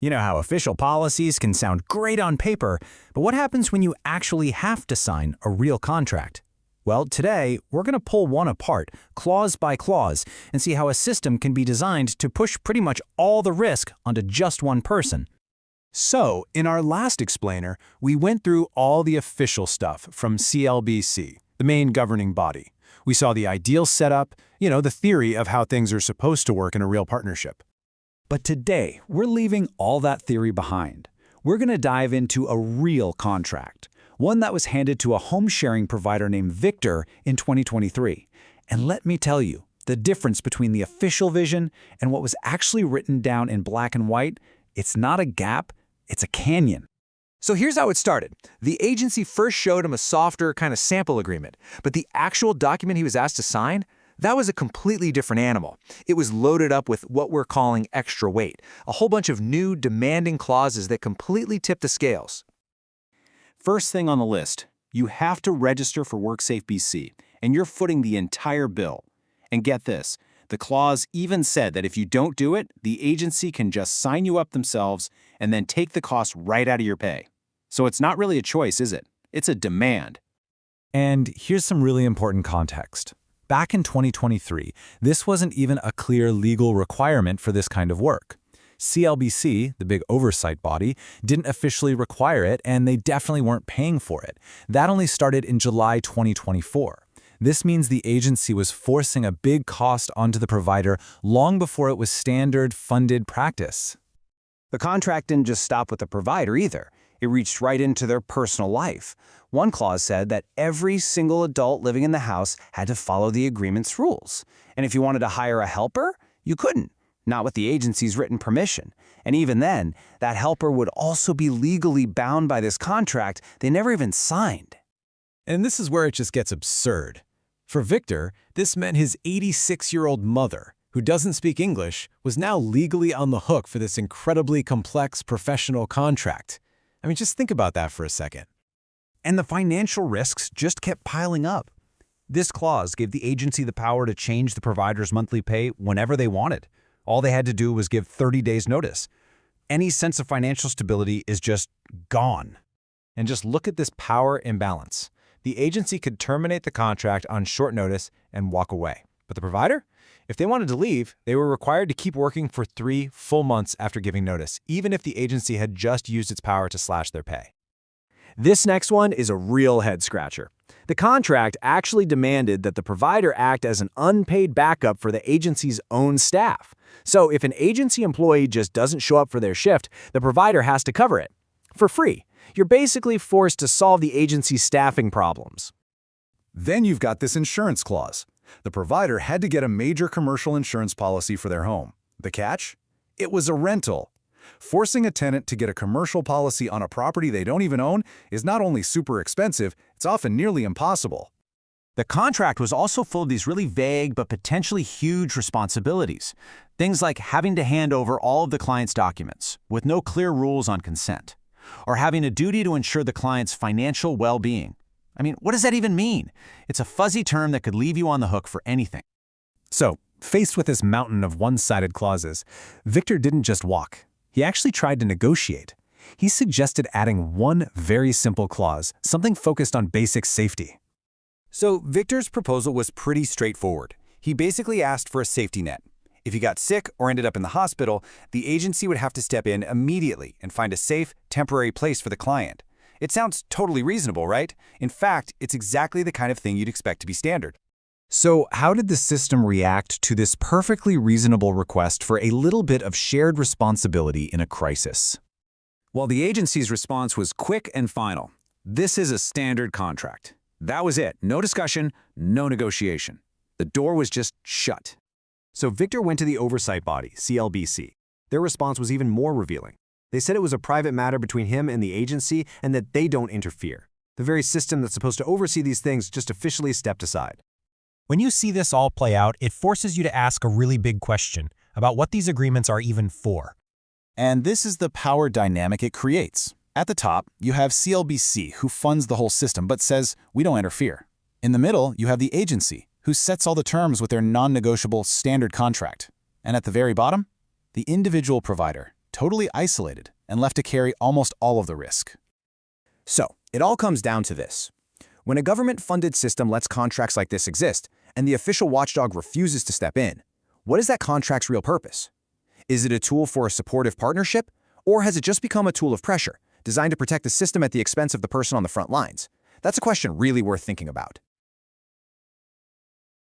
You know how official policies can sound great on paper, but what happens when you actually have to sign a real contract? Well, today, we're going to pull one apart, clause by clause, and see how a system can be designed to push pretty much all the risk onto just one person. So, in our last explainer, we went through all the official stuff from CLBC, the main governing body. We saw the ideal setup, the theory of how things are supposed to work in a real partnership. But today, we're leaving all that theory behind. We're going to dive into a real contract, one that was handed to a home-sharing provider named Victor in 2023. And let me tell you, the difference between the official vision and what was actually written down in black and white, it's not a gap, it's a canyon. So here's how it started. The agency first showed him a softer kind of sample agreement, but the actual document he was asked to sign, that was a completely different animal. It was loaded up with what we're calling extra weight, a whole bunch of new demanding clauses that completely tipped the scales. First thing on the list, you have to register for WorkSafeBC, and you're footing the entire bill. And get this, the clause even said that if you don't do it, the agency can just sign you up themselves and then take the cost right out of your pay. So it's not really a choice, is it? It's a demand. And here's some really important context. Back in 2023, this wasn't even a clear legal requirement for this kind of work. CLBC, the big oversight body, didn't officially require it, and they definitely weren't paying for it. That only started in July 2024. This means the agency was forcing a big cost onto the provider long before it was standard funded practice. The contract didn't just stop with the provider either. It reached right into their personal life. One clause said that every single adult living in the house had to follow the agreement's rules. And if you wanted to hire a helper, you couldn't, not with the agency's written permission. And even then, that helper would also be legally bound by this contract they never even signed. And this is where it just gets absurd. For Victor, this meant his 86-year-old mother, who doesn't speak English, was now legally on the hook for this incredibly complex professional contract. I mean, just think about that for a second. And the financial risks just kept piling up. This clause gave the agency the power to change the provider's monthly pay whenever they wanted. All they had to do was give 30 days notice. Any sense of financial stability is just gone. And just look at this power imbalance. The agency could terminate the contract on short notice and walk away. But the provider? If they wanted to leave, they were required to keep working for 3 full months after giving notice, even if the agency had just used its power to slash their pay. This next one is a real head-scratcher. The contract actually demanded that the provider act as an unpaid backup for the agency's own staff. So if an agency employee just doesn't show up for their shift, the provider has to cover it. For free. You're basically forced to solve the agency's staffing problems. Then you've got this insurance clause. The provider had to get a major commercial insurance policy for their home. The catch? It was a rental. Forcing a tenant to get a commercial policy on a property they don't even own is not only super expensive, it's often nearly impossible. The contract was also full of these really vague but potentially huge responsibilities. Things like having to hand over all of the client's documents, with no clear rules on consent, or having a duty to ensure the client's financial well-being. I mean, what does that even mean? It's a fuzzy term that could leave you on the hook for anything. So, faced with this mountain of one-sided clauses, Victor didn't just walk. He actually tried to negotiate. He suggested adding one very simple clause, something focused on basic safety. So Victor's proposal was pretty straightforward. He basically asked for a safety net. If you got sick or ended up in the hospital, the agency would have to step in immediately and find a safe, temporary place for the client. It sounds totally reasonable, right? In fact, it's exactly the kind of thing you'd expect to be standard. So how did the system react to this perfectly reasonable request for a little bit of shared responsibility in a crisis? Well, the agency's response was quick and final. This is a standard contract. That was it. No discussion, no negotiation. The door was just shut. So Victor went to the oversight body, CLBC. Their response was even more revealing. They said it was a private matter between him and the agency and that they don't interfere. The very system that's supposed to oversee these things just officially stepped aside. When you see this all play out, it forces you to ask a really big question about what these agreements are even for. And this is the power dynamic it creates. At the top, you have CLBC, who funds the whole system but says, we don't interfere. In the middle, you have the agency, who sets all the terms with their non-negotiable standard contract. And at the very bottom, the individual provider, totally isolated, and left to carry almost all of the risk. So, it all comes down to this. When a government-funded system lets contracts like this exist, and the official watchdog refuses to step in, what is that contract's real purpose? Is it a tool for a supportive partnership, or has it just become a tool of pressure, designed to protect the system at the expense of the person on the front lines? That's a question really worth thinking about.